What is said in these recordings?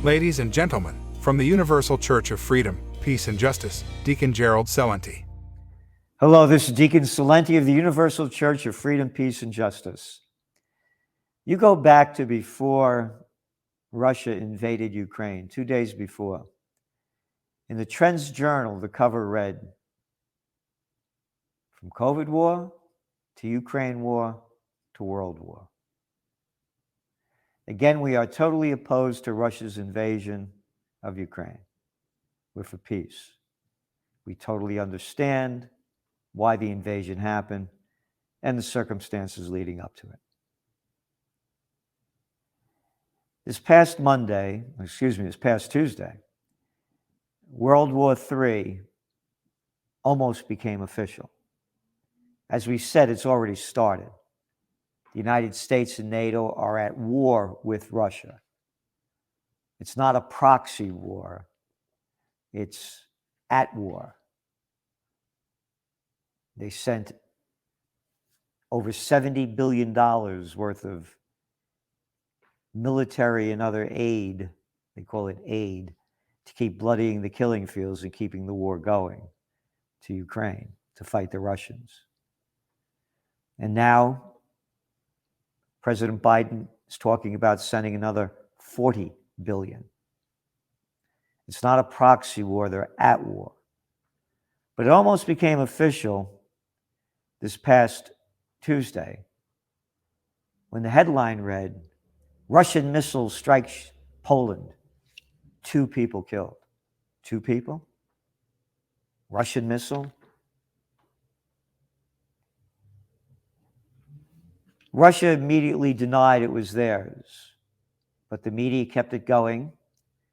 Ladies and gentlemen, from the Universal Church of Freedom, Peace and Justice, Deacon Gerald Celente. Hello, this is Deacon Celente of the Universal Church of Freedom, Peace and Justice. You go back to before Russia invaded Ukraine, 2 days before. In the Trends Journal, the cover read, "From COVID war to Ukraine war to world war." Again, we are totally opposed to Russia's invasion of Ukraine. We're for peace. We totally understand why the invasion happened and the circumstances leading up to it. This past Tuesday, World War III almost became official. As we said, it's already started. The United States and NATO are at war with Russia. It's not a proxy war. It's at war. They sent over $70 billion worth of military and other aid, they call it aid, to keep bloodying the killing fields and keeping the war going to Ukraine to fight the Russians. And now President Biden is talking about sending another $40 billion. It's not a proxy war, they're at war. But it almost became official this past Tuesday when the headline read, "Russian missile strikes Poland, 2 people killed." 2 people? Russian missile? Russia immediately denied it was theirs, but the media kept it going,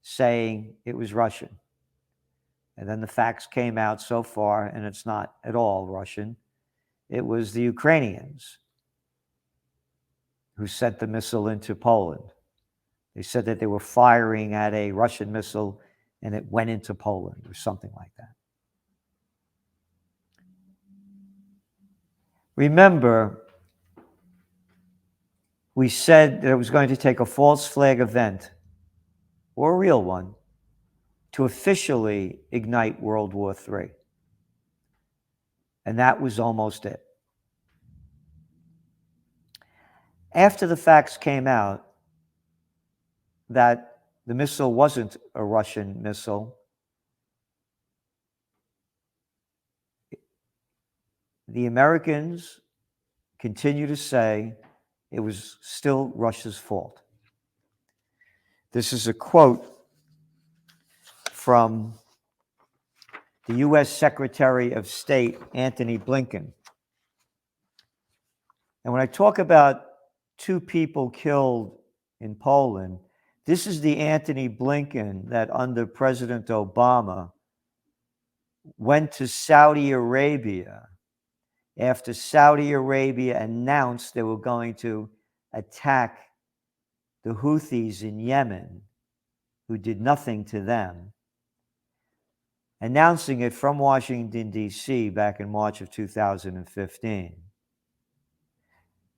saying it was Russian. And then the facts came out so far, and it's not at all Russian. It was the Ukrainians who sent the missile into Poland. They said that they were firing at a Russian missile and it went into Poland or something like that. Remember, we said that it was going to take a false flag event, or a real one, to officially ignite World War III. And that was almost it. After the facts came out that the missile wasn't a Russian missile, the Americans continue to say it was still Russia's fault. This is a quote from the U.S. Secretary of State, Antony Blinken. And when I talk about 2 people killed in Poland, this is the Antony Blinken that under President Obama went to Saudi Arabia after Saudi Arabia announced they were going to attack the Houthis in Yemen, who did nothing to them, announcing it from Washington, D.C. back in March of 2015.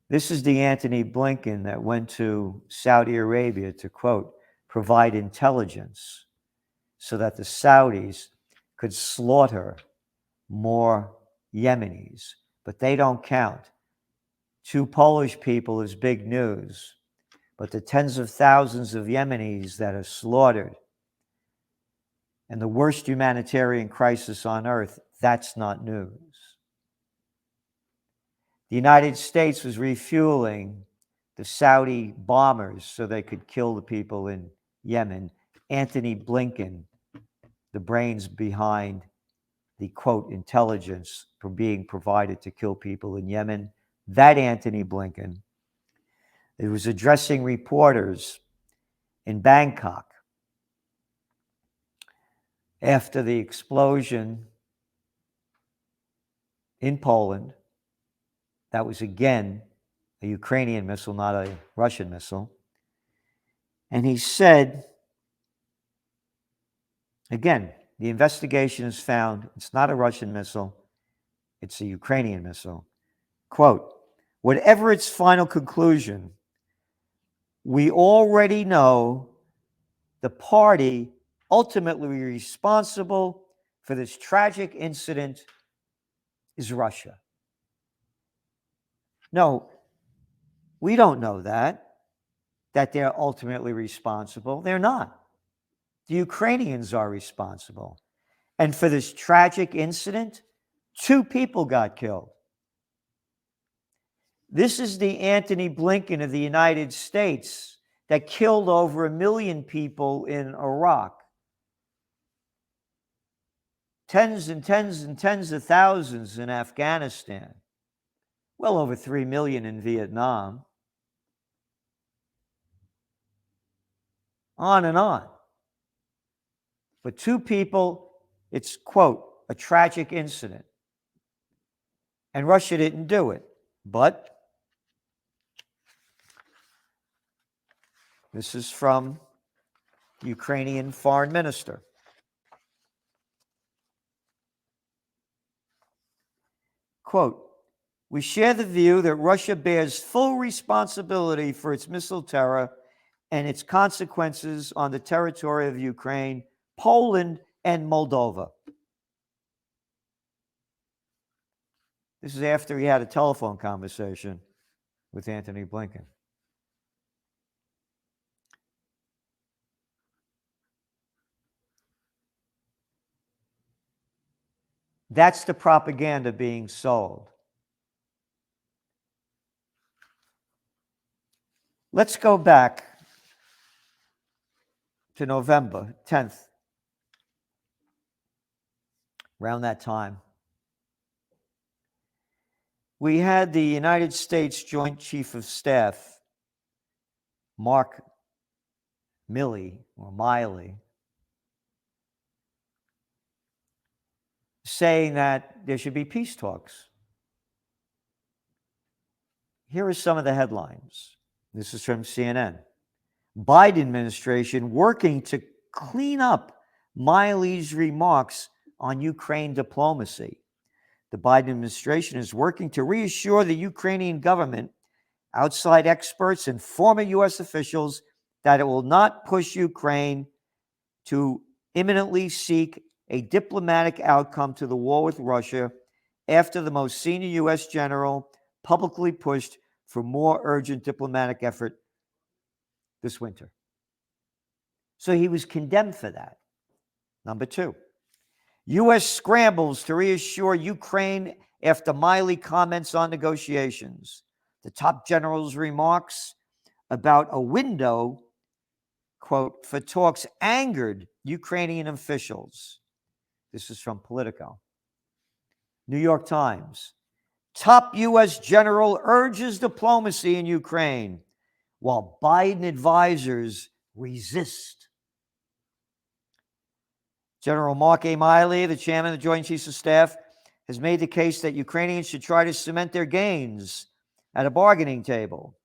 This is the Antony Blinken that went to Saudi Arabia to, quote, provide intelligence so that the Saudis could slaughter more Yemenis. But they don't count. 2 Polish people is big news. But the tens of thousands of Yemenis that are slaughtered and the worst humanitarian crisis on earth, that's not news. The United States was refueling the Saudi bombers so they could kill the people in Yemen. Antony Blinken, the brains behind the, quote, intelligence for being provided to kill people in Yemen, that Antony Blinken, it was addressing reporters in Bangkok after the explosion in Poland. That was, again, a Ukrainian missile, not a Russian missile. And he said, again, the investigation has found it's not a Russian missile, it's a Ukrainian missile. Quote, whatever its final conclusion, we already know the party ultimately responsible for this tragic incident is Russia. No, we don't know that they're ultimately responsible. They're not. The Ukrainians are responsible. And for this tragic incident, 2 people got killed. This is the Antony Blinken of the United States that killed over 1 million people in Iraq. Tens and tens and tens of thousands in Afghanistan. Well over 3 million in Vietnam. On and on. For 2 people, it's, quote, a tragic incident. And Russia didn't do it. But this is from the Ukrainian foreign minister. Quote, we share the view that Russia bears full responsibility for its missile terror and its consequences on the territory of Ukraine, Poland, and Moldova. This is after he had a telephone conversation with Antony Blinken. That's the propaganda being sold. Let's go back to November 10th, around that time. We had the United States Joint Chief of Staff, Mark Milley, or Miley, saying that there should be peace talks. Here are some of the headlines. This is from CNN. Biden administration working to clean up Miley's remarks on Ukraine diplomacy. The Biden administration is working to reassure the Ukrainian government, outside experts, and former U.S. officials that it will not push Ukraine to imminently seek a diplomatic outcome to the war with Russia after the most senior U.S. general publicly pushed for more urgent diplomatic effort this winter. So he was condemned for that. Number 2, U.S. scrambles to reassure Ukraine after Miley comments on negotiations. The top general's remarks about a window, quote, for talks angered Ukrainian officials. This is from Politico. New York Times. Top U.S. general urges diplomacy in Ukraine while Biden advisors resist. General Mark A. Miley, the chairman of the Joint Chiefs of Staff, has made the case that Ukrainians should try to cement their gains at a bargaining table.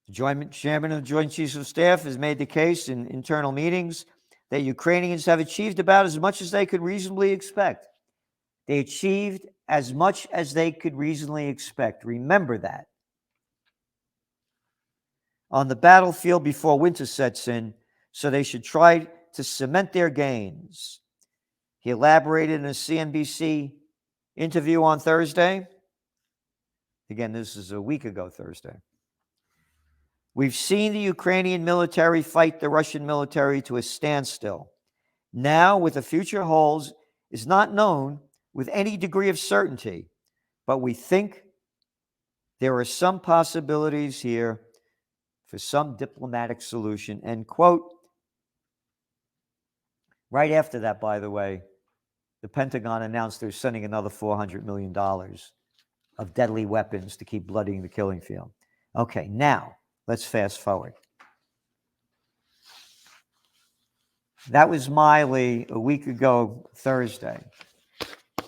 The chairman of the Joint Chiefs of Staff has made the case in internal meetings that Ukrainians have achieved about as much as they could reasonably expect. They achieved as much as they could reasonably expect. Remember that. On the battlefield before winter sets in, so they should try to cement their gains. He elaborated in a CNBC interview on Thursday. Again, this is a week ago, Thursday. We've seen the Ukrainian military fight the Russian military to a standstill. Now, what the future holds is not known with any degree of certainty, but we think there are some possibilities here for some diplomatic solution, end quote. Right after that, by the way, the Pentagon announced they're sending another $400 million of deadly weapons to keep bloodying the killing field. Okay, now, let's fast forward. That was Miley a week ago, Thursday.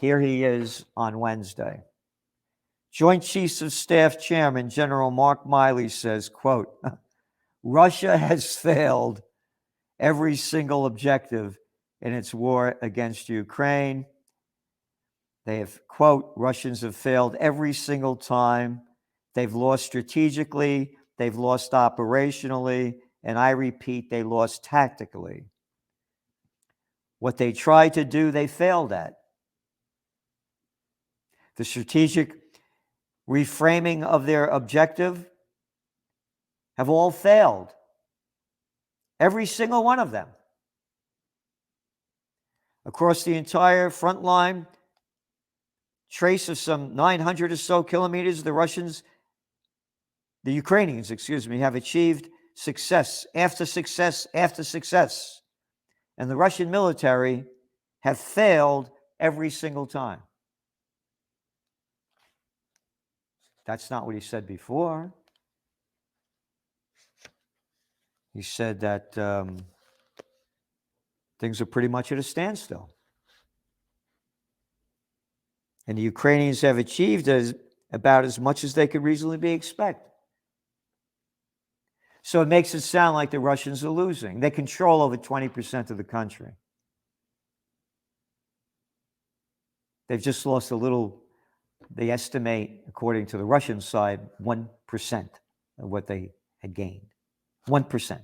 Here he is on Wednesday. Joint Chiefs of Staff Chairman General Mark Miley says, quote, Russia has failed every single objective in its war against Ukraine. They have, quote, Russians have failed every single time. They've lost strategically. They've lost operationally. and I repeat, they lost tactically. What they tried to do, they failed at. The strategic reframing of their objective have all failed. Every single one of them. Across the entire front line, trace of some 900 or so kilometers, the Ukrainians, have achieved success after success after success. And the Russian military have failed every single time. That's not what he said before. He said that things are pretty much at a standstill. And the Ukrainians have achieved about as much as they could reasonably expect. So it makes it sound like the Russians are losing. They control over 20% of the country. They've just lost a little, they estimate, according to the Russian side, 1% of what they had gained. 1%.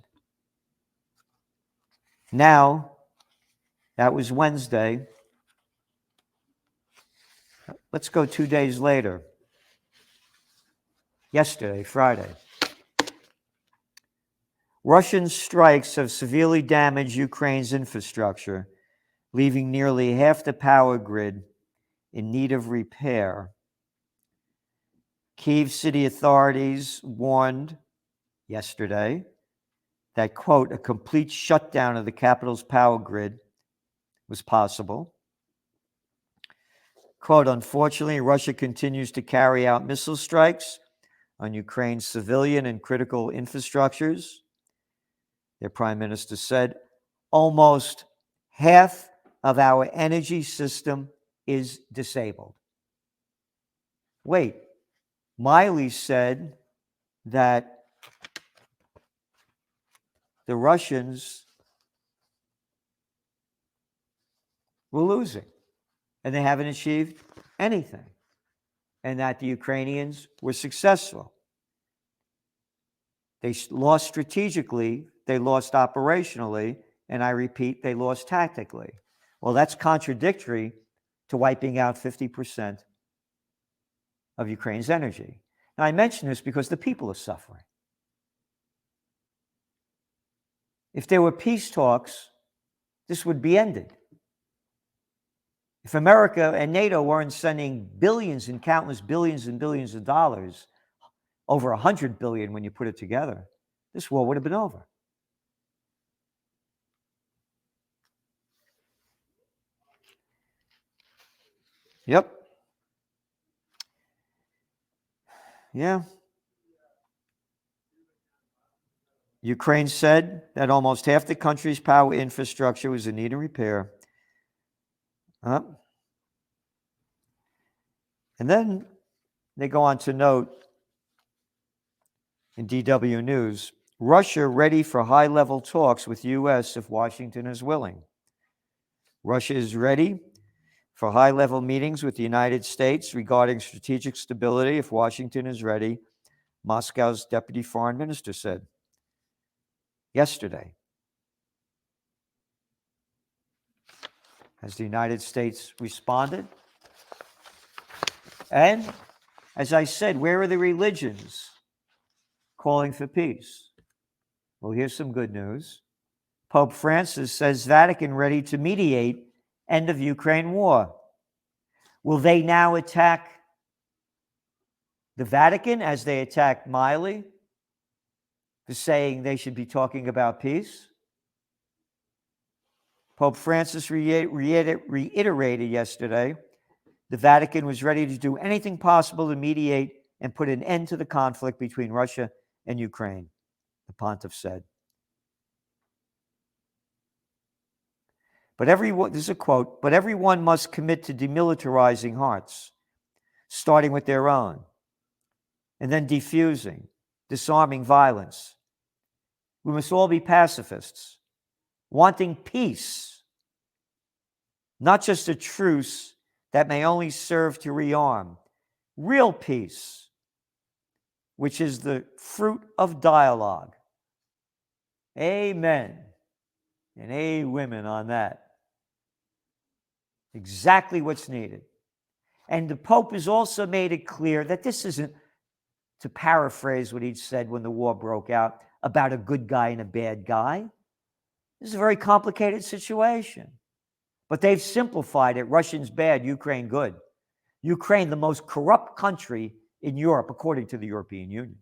Now, that was Wednesday. Let's go 2 days later. Yesterday, Friday. Russian strikes have severely damaged Ukraine's infrastructure, leaving nearly half the power grid in need of repair. Kyiv city authorities warned yesterday that, quote, a complete shutdown of the capital's power grid was possible. Quote, unfortunately, Russia continues to carry out missile strikes on Ukraine's civilian and critical infrastructures. Their prime minister said, almost half of our energy system is disabled. Wait, Miley said that the Russians were losing and they haven't achieved anything, and that the Ukrainians were successful. They lost strategically, they lost operationally, and I repeat, they lost tactically. Well, that's contradictory to wiping out 50% of Ukraine's energy. Now, I mention this because the people are suffering. If there were peace talks, this would be ended. If America and NATO weren't sending billions and countless billions and billions of dollars, over 100 billion when you put it together, this war would have been over. Yep. Yeah. Ukraine said that almost half the country's power infrastructure was in need of repair. And then they go on to note in DW News, Russia ready for high-level talks with U.S. if Washington is willing. Russia is ready for high-level meetings with the United States regarding strategic stability if Washington is ready, Moscow's deputy foreign minister said yesterday. Has the United States responded? And, as I said, where are the religions calling for peace? Well, here's some good news. Pope Francis says Vatican ready to mediate end of Ukraine war. Will they now attack the Vatican as they attacked Miley for saying they should be talking about peace? Pope Francis reiterated yesterday the Vatican was ready to do anything possible to mediate and put an end to the conflict between Russia and Ukraine, the pontiff said. But this is a quote, but everyone must commit to demilitarizing hearts, starting with their own, and then defusing, disarming violence. We must all be pacifists, wanting peace, not just a truce that may only serve to rearm. Real peace, which is the fruit of dialogue. Amen. And amen on that. Exactly what's needed. And the Pope has also made it clear that this isn't, to paraphrase what he'd said when the war broke out, about a good guy and a bad guy. This is a very complicated situation. But they've simplified it. Russians bad, Ukraine good. Ukraine, the most corrupt country in Europe, according to the European Union.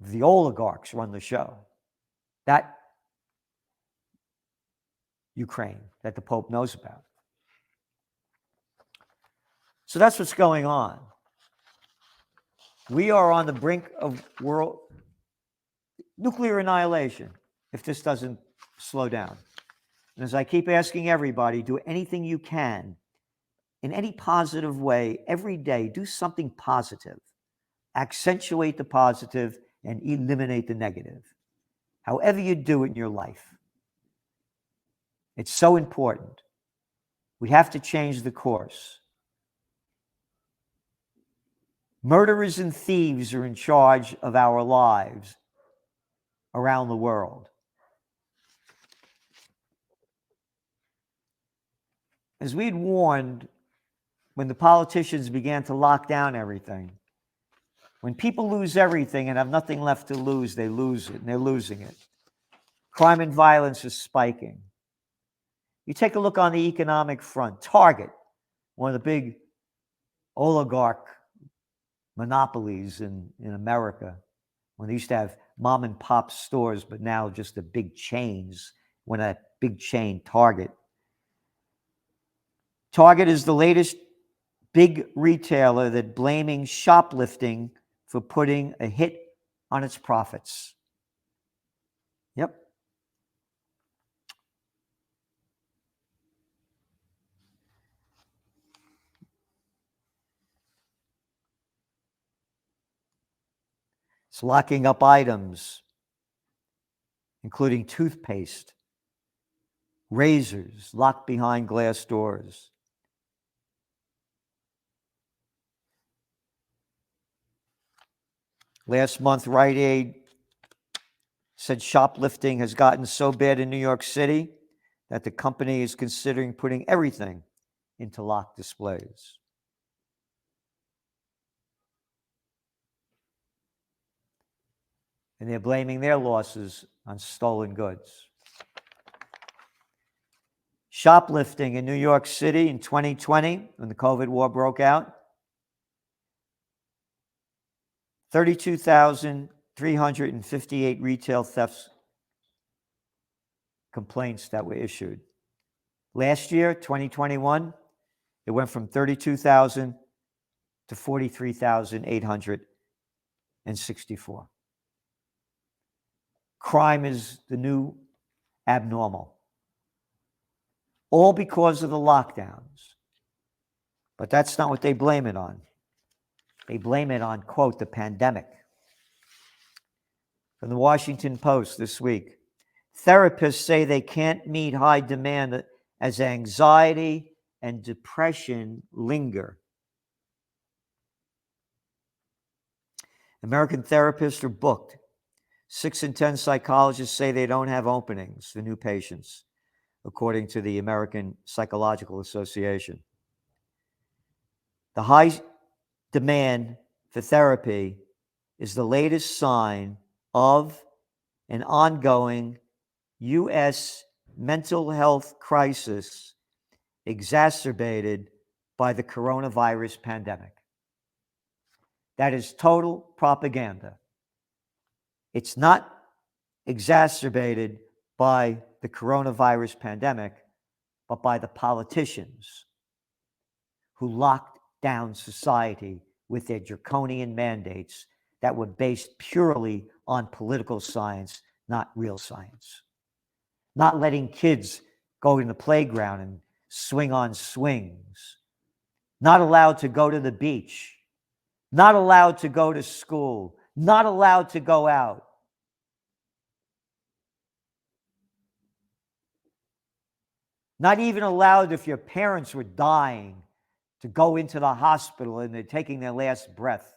The oligarchs run the show. That Ukraine that the Pope knows about. So that's what's going on. We are on the brink of world nuclear annihilation if this doesn't slow down. And as I keep asking everybody, do anything you can in any positive way every day. Do something positive. Accentuate the positive and eliminate the negative. However you do it in your life. It's so important. We have to change the course. Murderers and thieves are in charge of our lives around the world. As we'd warned when the politicians began to lock down everything, when people lose everything and have nothing left to lose, they lose it, and they're losing it. Crime and violence is spiking. You take a look on the economic front. Target, one of the big oligarch monopolies in America, when they used to have mom and pop stores, but now just the big chains, when a big chain, Target. Target is the latest big retailer that blaming shoplifting for putting a hit on its profits. Yep. It's locking up items, including toothpaste, razors, locked behind glass doors. Last month, Rite Aid said shoplifting has gotten so bad in New York City that the company is considering putting everything into locked displays. And they're blaming their losses on stolen goods. Shoplifting in New York City in 2020, when the COVID war broke out, 32,358 retail thefts complaints that were issued. Last year, 2021, it went from 32,000 to 43,864. Crime is the new abnormal. All because of the lockdowns. But that's not what they blame it on. They blame it on, quote, the pandemic. From the Washington Post this week, therapists say they can't meet high demand as anxiety and depression linger. American therapists are booked. 6 in 10 psychologists say they don't have openings for new patients, according to the American Psychological Association. The high demand for therapy is the latest sign of an ongoing U.S. mental health crisis exacerbated by the coronavirus pandemic. That is total propaganda. It's not exacerbated by the coronavirus pandemic, but by the politicians who locked down society with their draconian mandates that were based purely on political science, not real science. Not letting kids go in the playground and swing on swings. Not allowed to go to the beach. Not allowed to go to school. Not allowed to go out. Not even allowed, if your parents were dying, to go into the hospital and they're taking their last breath,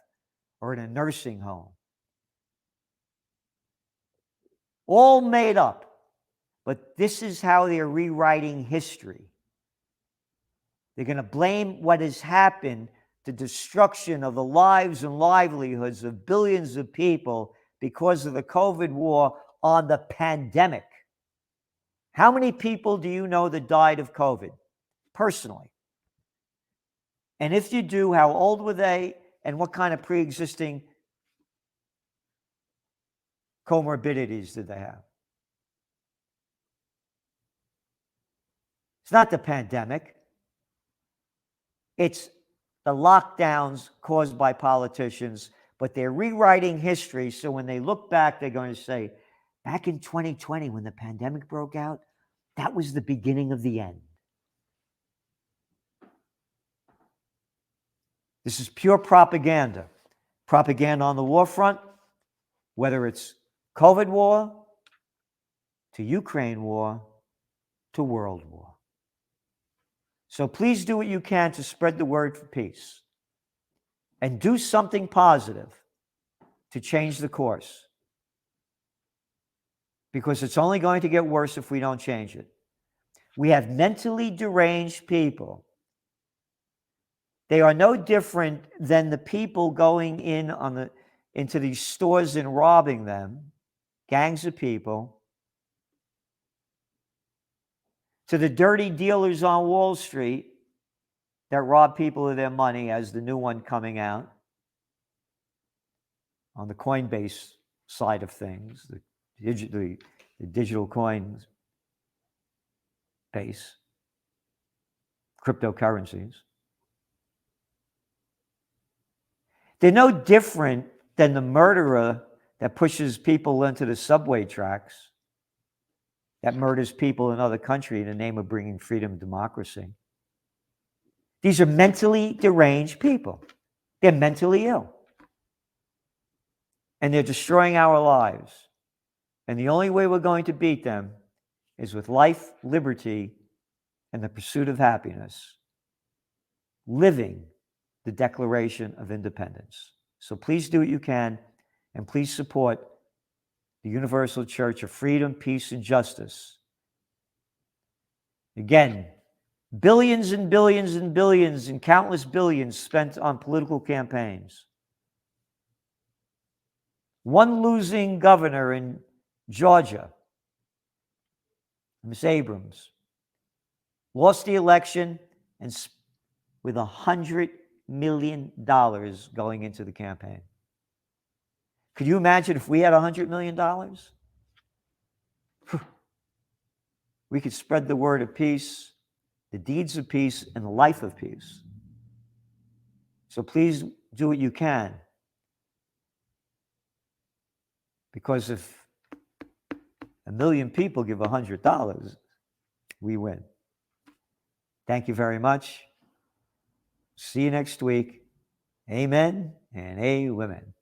or in a nursing home. All made up. But this is how they're rewriting history. They're going to blame what has happened, the destruction of the lives and livelihoods of billions of people because of the COVID war, on the pandemic. How many people do you know that died of COVID personally? And if you do, how old were they and what kind of pre-existing comorbidities did they have? It's not the pandemic. It's the lockdowns caused by politicians, but they're rewriting history. So when they look back, they're going to say, back in 2020, when the pandemic broke out, that was the beginning of the end. This is pure propaganda. Propaganda on the war front, whether it's COVID war, to Ukraine war, to world war. So please do what you can to spread the word for peace. And do something positive to change the course. Because it's only going to get worse if we don't change it. We have mentally deranged people. They are no different than the people going into these stores and robbing them, gangs of people, to the dirty dealers on Wall Street that rob people of their money, as the new one coming out on the Coinbase side of things, the digital coins base, cryptocurrencies. They're no different than the murderer that pushes people into the subway tracks, that murders people in another country in the name of bringing freedom and democracy. These are mentally deranged people. They're mentally ill. And they're destroying our lives. And the only way we're going to beat them is with life, liberty, and the pursuit of happiness, living the Declaration of Independence. So please do what you can, and please support the Universal Church of Freedom, Peace, and Justice. Again, billions and billions and billions and countless billions spent on political campaigns. One losing governor in Georgia, Ms. Abrams, lost the election and with $100 million going into the campaign. Could you imagine if we had $100 million? We could spread the word of peace, the deeds of peace, and the life of peace. So please do what you can. Because if 1 million people give $100, we win. Thank you very much. See you next week. Amen and amen.